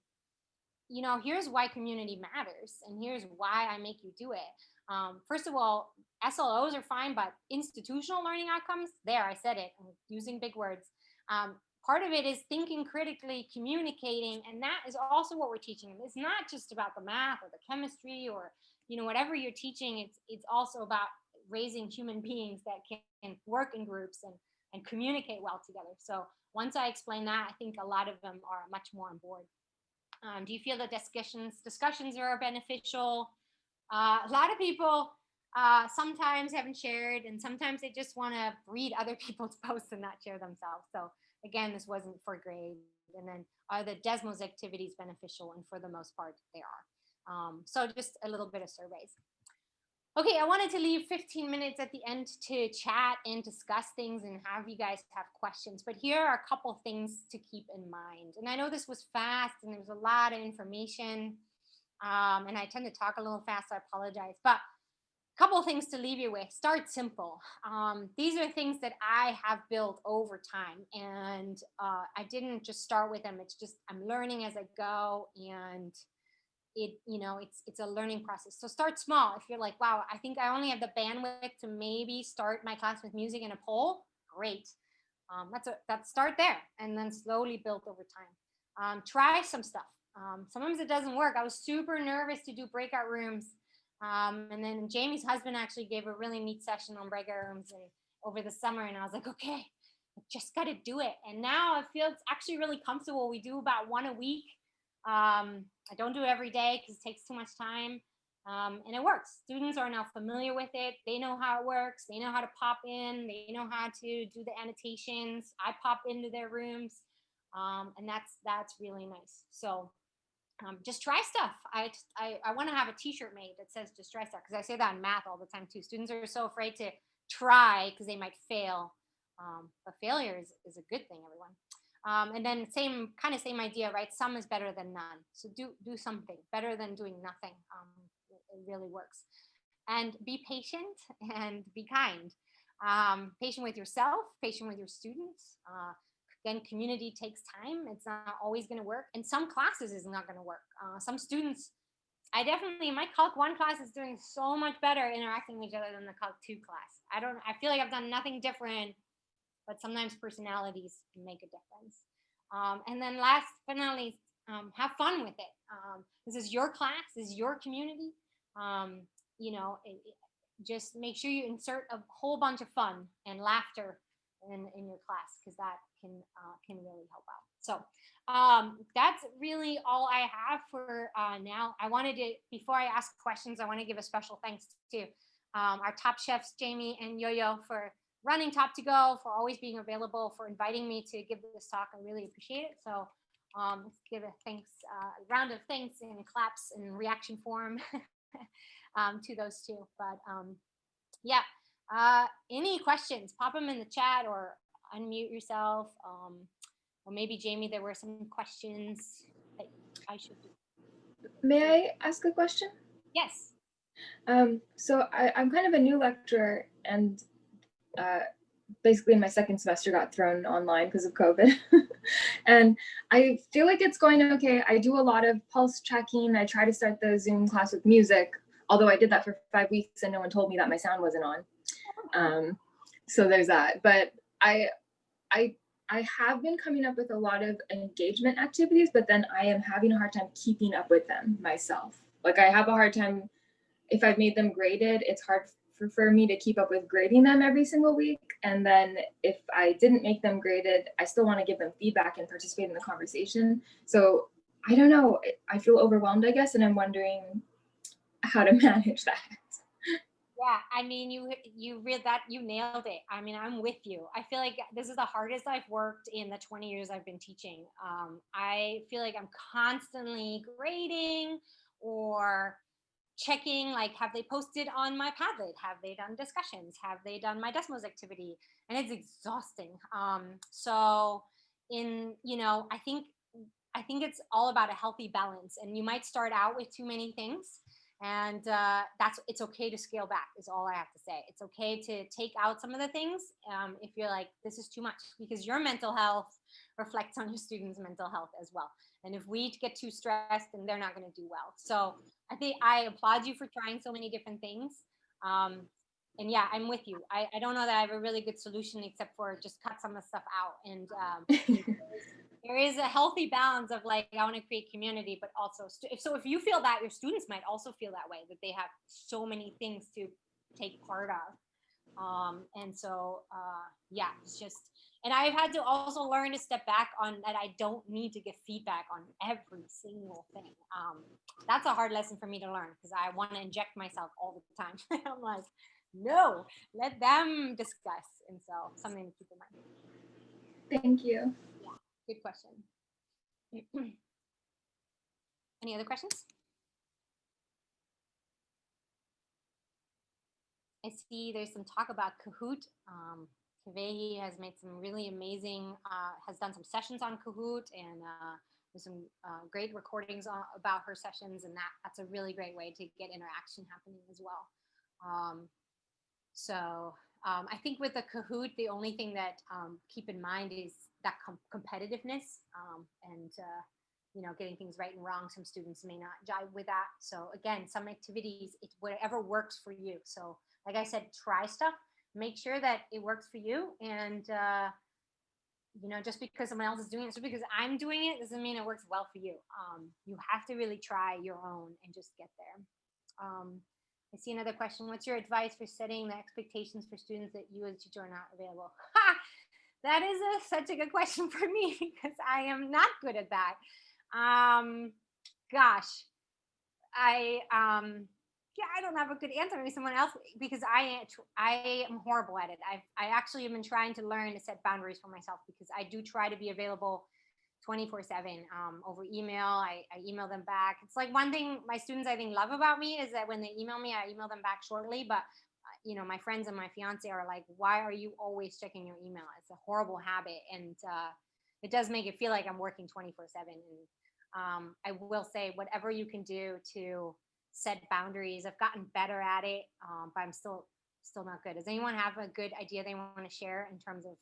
here's why community matters, and here's why I make you do it. First of all, SLOs are fine, but institutional learning outcomes, there, I said it, I'm using big words. Part of it is thinking critically, communicating, and that is also what we're teaching them. It's not just about the math or the chemistry or whatever you're teaching. It's also about raising human beings that can work in groups and communicate well together. So once I explain that, I think a lot of them are much more on board. Do you feel that discussions are beneficial? A lot of people sometimes haven't shared, and sometimes they just want to read other people's posts and not share themselves. So again, this wasn't for grade. And then are the Desmos activities beneficial? And for the most part, they are. So just a little bit of surveys. Okay, I wanted to leave 15 minutes at the end to chat and discuss things and have you guys have questions. But here are a couple things to keep in mind. And I know this was fast and there was a lot of information. And I tend to talk a little fast, so I apologize. But couple of things to leave you with. Start simple. These are things that I have built over time, and I didn't just start with them. It's just I'm learning as I go, and it's a learning process. So start small. If you're like, wow, I think I only have the bandwidth to maybe start my class with music and a poll, great. That's start there, and then slowly build over time. Try some stuff. Sometimes it doesn't work. I was super nervous to do breakout rooms. And then Jamie's husband actually gave a really neat session on breakout rooms over the summer, and I was like, okay, I just got to do it. And now I feel it's actually really comfortable. We do about 1 a week. I don't do it every day because it takes too much time, and it works. Students are now familiar with it. They know how it works. They know how to pop in. They know how to do the annotations. I pop into their rooms, and that's really nice. So just try stuff. I want to have a t-shirt made that says just try stuff, because I say that in math all the time too. Students are so afraid to try because they might fail. But failure is a good thing, everyone. And then same idea, right? Some is better than none. So do something better than doing nothing. It really works. And be patient and be kind. Patient with yourself, patient with your students. Again, community takes time. It's not always going to work. And some classes is not going to work. Some students, my Calc 1 class is doing so much better interacting with each other than the Calc 2 class. I feel like I've done nothing different, but sometimes personalities can make a difference. And then last but not least, have fun with it. This is your class, this is your community. Just make sure you insert a whole bunch of fun and laughter in your class, because that can really help out. So that's really all I have for now. Before I ask questions, I want to give a special thanks to our top chefs, Jamie and Yo-Yo, for running Top to Go, for always being available, for inviting me to give this talk. I really appreciate it. So let's give a round of thanks and claps in reaction form. to those two. But yeah, any questions, pop them in the chat or unmute yourself. Or maybe Jamie, there were some questions that I should do. May I ask a question? Yes. So I'm kind of a new lecturer, and basically in my second semester got thrown online because of COVID. And I feel like it's going okay. I do a lot of pulse checking. I try to start the Zoom class with music, although I did that for 5 weeks and no one told me that my sound wasn't on. So there's that. But I have been coming up with a lot of engagement activities, but then I am having a hard time keeping up with them myself. Like I have a hard time, if I've made them graded, it's hard for me to keep up with grading them every single week. And then if I didn't make them graded, I still want to give them feedback and participate in the conversation. So I don't know, I feel overwhelmed, I guess, and I'm wondering how to manage that. Yeah, I mean, you read that, you nailed it. I mean, I'm with you. I feel like this is the hardest I've worked in the 20 years I've been teaching. I feel like I'm constantly grading or checking, like, have they posted on my Padlet? Have they done discussions? Have they done my Desmos activity? And it's exhausting. So I think it's all about a healthy balance, and you might start out with too many things. And it's okay to scale back is all I have to say. It's okay to take out some of the things if you're like, this is too much, because your mental health reflects on your students' mental health as well. And if we get too stressed, then they're not going to do well. So I think I applaud you for trying so many different things. And yeah, I'm with you. I don't know that I have a really good solution except for just cut some of the stuff out. And there is a healthy balance of like, I want to create community, but also if you feel that, your students might also feel that way, that they have so many things to take part of. And so yeah, it's just, and I've had to also learn to step back on that. I don't need to give feedback on every single thing. That's a hard lesson for me to learn, because I want to inject myself all the time. I'm like, no, let them discuss. And so something to keep in mind. Thank you. Good question. Any other questions? I see there's some talk about Kahoot. Kavehi has made some really amazing, has done some sessions on Kahoot, and there's some great recordings about her sessions, and that's a really great way to get interaction happening as well. So I think with the Kahoot, the only thing that keep in mind is that competitiveness and getting things right and wrong. Some students may not jive with that. So again, some activities, it's whatever works for you. So like I said, try stuff, make sure that it works for you. And just because someone else is doing it, just because I'm doing it doesn't mean it works well for you. You have to really try your own and just get there. I see another question. What's your advice for setting the expectations for students that you as a teacher are not available? That is such a good question for me, because I am not good at that. Gosh, I don't have a good answer. Maybe someone else, because I am horrible at it. I actually have been trying to learn to set boundaries for myself, because I do try to be available 24/7 over email. I email them back. It's like one thing my students, I think, love about me is that when they email me, I email them back shortly. But my friends and my fiance are like, why are you always checking your email? It's a horrible habit, and it does make it feel like I'm working 24/7. And I will say, whatever you can do to set boundaries, I've gotten better at it, but I'm still not good. Does anyone have a good idea they want to share in terms of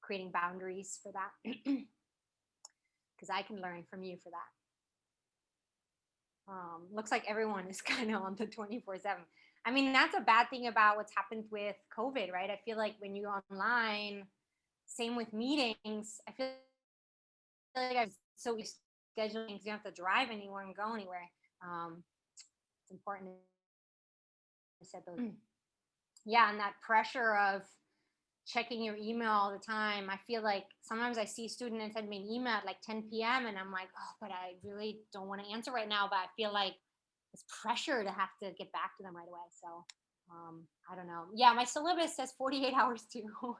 creating boundaries for that? Because I can learn from you for that. Looks like everyone is kind of on the 24/7. I mean, that's a bad thing about what's happened with COVID, right? I feel like when you're online, same with meetings, I feel like I'm so used to scheduling because you don't have to drive anywhere and go anywhere. It's important to set those. Yeah, and that pressure of checking your email all the time. I feel like sometimes I see students send me an email at like 10 p.m. and I'm like, oh, but I really don't want to answer right now. But I feel like it's pressure to have to get back to them right away. So I don't know. Yeah, my syllabus says 48 hours too,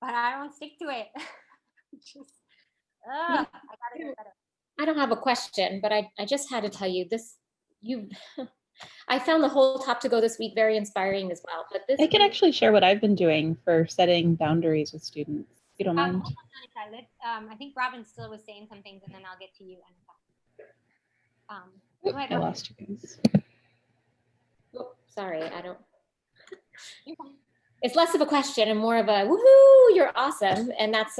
but I don't stick to it. I gotta get better. I don't have a question, but I just had to tell you this. I found the whole Top to Go this week very inspiring as well. But this I can actually share what I've been doing for setting boundaries with students, if you don't mind. Hold on, Annika. I think Robin still was saying some things, and then I'll get to you, Annika. Go ahead, I Robin. lost you guys. Oh, sorry, I don't. You're fine. It's less of a question and more of a woohoo, you're awesome. And that's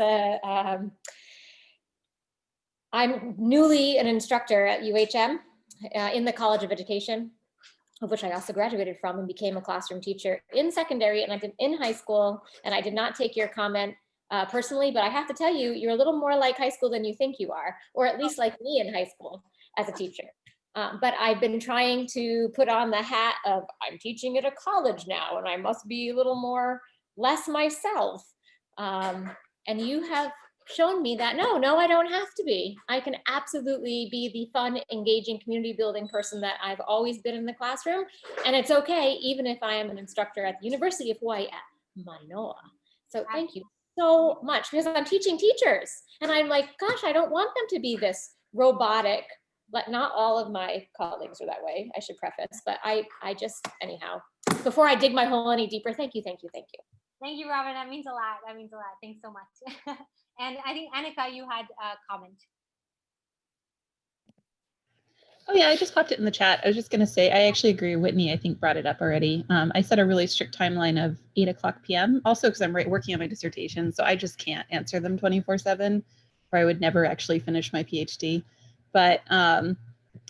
I'm newly an instructor at UHM in the College of Education, of which I also graduated from and became a classroom teacher in secondary, and I did in high school. And I did not take your comment personally, but I have to tell you, you're a little more like high school than you think you are, or at least like me in high school as a teacher. But I've been trying to put on the hat of I'm teaching at a college now, and I must be a little more less myself. And you have shown me that no, I don't have to be. I can absolutely be the fun, engaging, community building person that I've always been in the classroom. And it's okay, even if I am an instructor at the University of Hawaii at Manoa. So thank you so much, because I'm teaching teachers. And I'm like, gosh, I don't want them to be this robotic, but not all of my colleagues are that way, I should preface. But I just, anyhow, before I dig my hole any deeper, thank you. Thank you, Robin. That means a lot. Thanks so much. And I think, Annika, you had a comment. Oh yeah, I just popped it in the chat. I was just going to say, I actually agree. Whitney, I think, brought it up already. I set a really strict timeline of 8:00 p.m. Also, because I'm working on my dissertation, so I just can't answer them 24/7, or I would never actually finish my PhD. But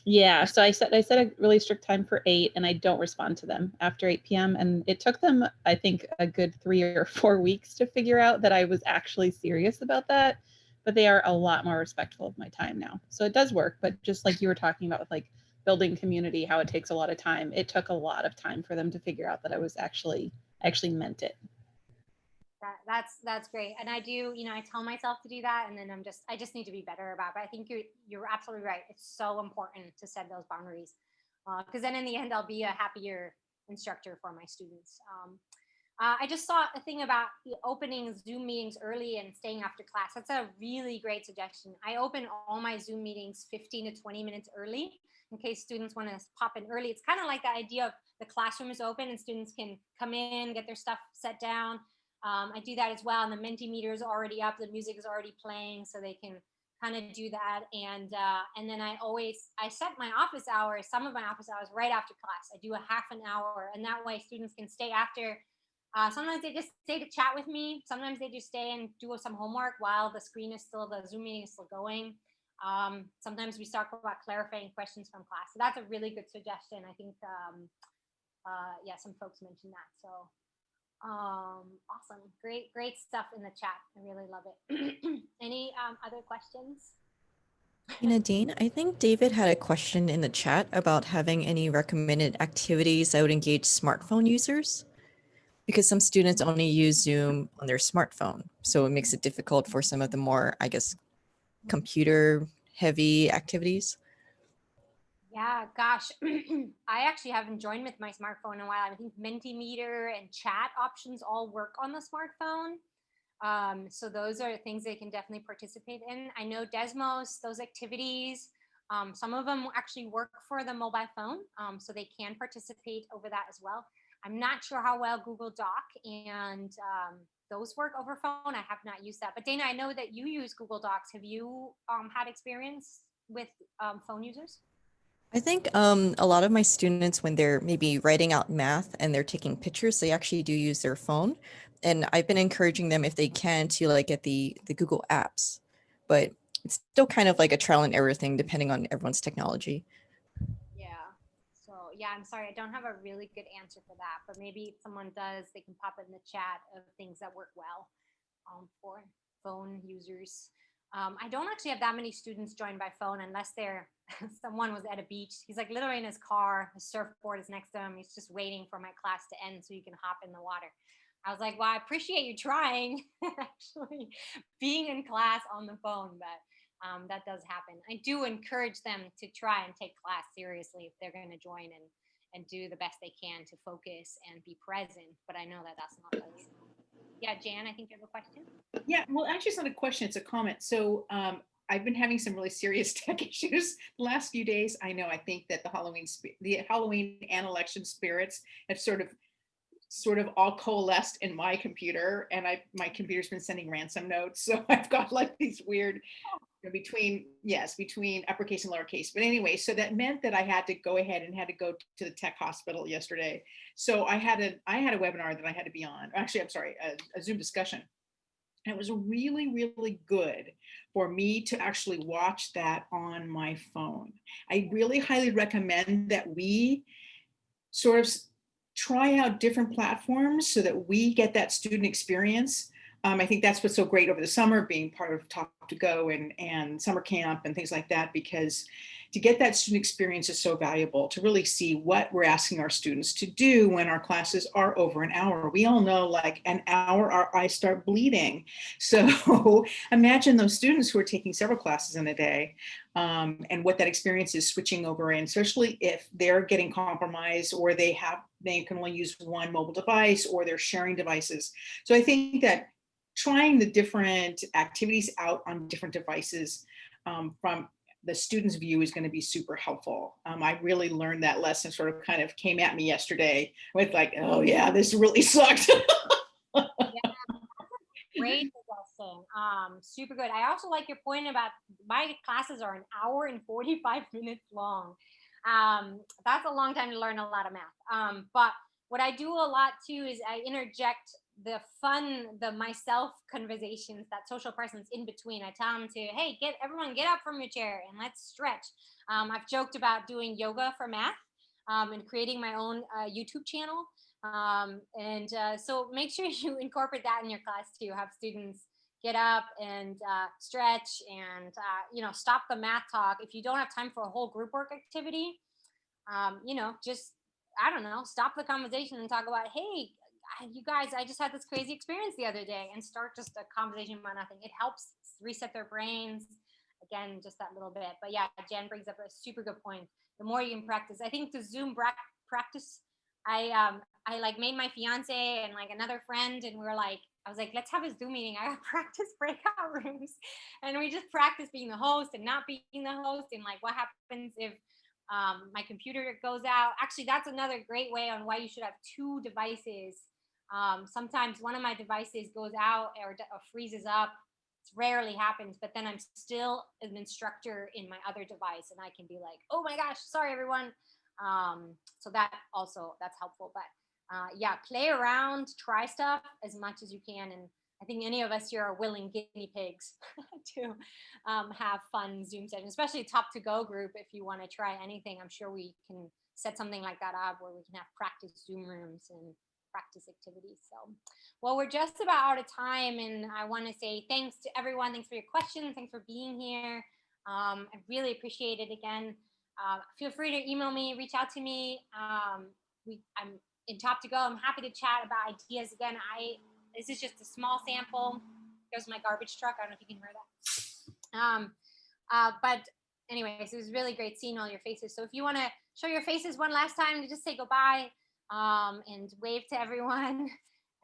yeah, so I set a really strict time for 8, and I don't respond to them after 8 p.m. And it took them, I think, a good 3 or 4 weeks to figure out that I was actually serious about that. But they are a lot more respectful of my time now. So it does work, but just like you were talking about with like building community, how it takes a lot of time, it took a lot of time for them to figure out that I was actually meant it. That's great. And I do, I tell myself to do that, and then I just need to be better about it. But I think you're absolutely right. It's so important to set those boundaries, because then in the end, I'll be a happier instructor for my students. I just saw a thing about opening Zoom meetings early and staying after class. That's a really great suggestion. I open all my Zoom meetings 15 to 20 minutes early in case students want to pop in early. It's kind of like the idea of the classroom is open and students can come in, get their stuff set down. I do that as well, and the Mentimeter is already up. The music is already playing, so they can kind of do that. And then I set my office hours, some of my office hours, right after class. I do a half an hour, and that way students can stay after. Sometimes they just stay to chat with me. Sometimes they just stay and do some homework while the Zoom meeting is still going. Sometimes we talk about clarifying questions from class. So that's a really good suggestion. I think, some folks mentioned that. So awesome. Great stuff in the chat. I really love it. Any other questions? Nadine, I think David had a question in the chat about having any recommended activities that would engage smartphone users, because some students only use Zoom on their smartphone. So it makes it difficult for some of the more, I guess, computer heavy activities. Yeah, gosh, I actually haven't joined with my smartphone in a while. I think Mentimeter and chat options all work on the smartphone. So those are things they can definitely participate in. I know Desmos, those activities, some of them actually work for the mobile phone, so they can participate over that as well. I'm not sure how well Google Doc and those work over phone. I have not used that. But Dana, I know that you use Google Docs. Have you had experience with phone users? I think a lot of my students, when they're maybe writing out math and they're taking pictures, they actually do use their phone. And I've been encouraging them, if they can, to like get the Google apps. But it's still kind of like a trial and error thing depending on everyone's technology. Yeah. So yeah, I'm sorry, I don't have a really good answer for that. But maybe if someone does, they can pop it in the chat of things that work well for phone users. I don't actually have that many students join by phone unless they're someone was at a beach. He's like literally in his car, his surfboard is next to him. He's just waiting for my class to end so he can hop in the water. I was like, well, I appreciate you trying actually being in class on the phone, but that does happen. I do encourage them to try and take class seriously if they're going to join and do the best they can to focus and be present. But I know that that's not always. Yeah, Jan, I think you have a question. Yeah, well, actually, it's not a question, it's a comment. So I've been having some really serious tech issues the last few days. I know, I think that the Halloween and election spirits have sort of all coalesced in my computer, and my computer's been sending ransom notes. So I've got like these weird between uppercase and lowercase. But anyway, so that meant that I had to go ahead and had to go to the tech hospital yesterday. So I had a webinar that I had to be on. Actually, I'm sorry, a Zoom discussion. And it was really, really good for me to actually watch that on my phone. I really highly recommend that we sort of try out different platforms so that we get that student experience. I think that's what's so great over the summer, being part of Talk to Go and summer camp and things like that, because to get that student experience is so valuable, to really see what we're asking our students to do when our classes are over an hour. We all know, like, an hour, our eyes start bleeding. So imagine those students who are taking several classes in a day, and what that experience is switching over in, especially if they're getting compromised or they can only use one mobile device or they're sharing devices. So I think that trying the different activities out on different devices from the student's view is going to be super helpful. I really learned that lesson, sort of kind of came at me yesterday with like, oh yeah, this really sucked. Yeah, great suggestion. Super good. I also like your point about my classes are an hour and 45 minutes long. That's a long time to learn a lot of math. But what I do a lot too is I interject the fun, the myself conversations, that social presence in between. I tell them to, hey, everyone get up from your chair and let's stretch. I've joked about doing yoga for math and creating my own YouTube channel. So make sure you incorporate that in your class too. Have students get up and stretch and stop the math talk. If you don't have time for a whole group work activity, just, I don't know, stop the conversation and talk about, hey, you guys, I just had this crazy experience the other day, and start just a conversation about nothing. It helps reset their brains. Again, just that little bit. But yeah, Jen brings up a super good point. The more you can practice, I think the Zoom practice, I like made my fiance and like another friend, and I was like, let's have a Zoom meeting. I got practice breakout rooms, and we just practice being the host and not being the host, and like what happens if my computer goes out. Actually, that's another great way on why you should have two devices. Sometimes one of my devices goes out or freezes up. It rarely happens, but then I'm still an instructor in my other device, and I can be like, oh my gosh, sorry everyone. So that's helpful. But yeah, play around, try stuff as much as you can. And I think any of us here are willing guinea pigs to have fun Zoom sessions, especially a Top to Go group. If you want to try anything, I'm sure we can set something like that up where we can have practice Zoom rooms and practice activities. So, well, we're just about out of time, and I want to say thanks to everyone. Thanks for your questions. Thanks for being here. I really appreciate it. Again, feel free to email me, reach out to me. I'm in Top to Go. I'm happy to chat about ideas. Again, this is just a small sample. There's my garbage truck. I don't know if you can hear that. But anyways, it was really great seeing all your faces. So if you want to show your faces one last time to just say goodbye and wave to everyone.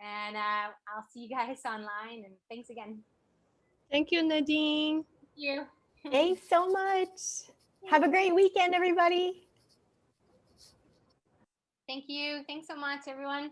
And I'll see you guys online. And thanks again. Thank you, Nadine. Thank you. Thanks so much. Have a great weekend, everybody. Thank you. Thanks so much, everyone.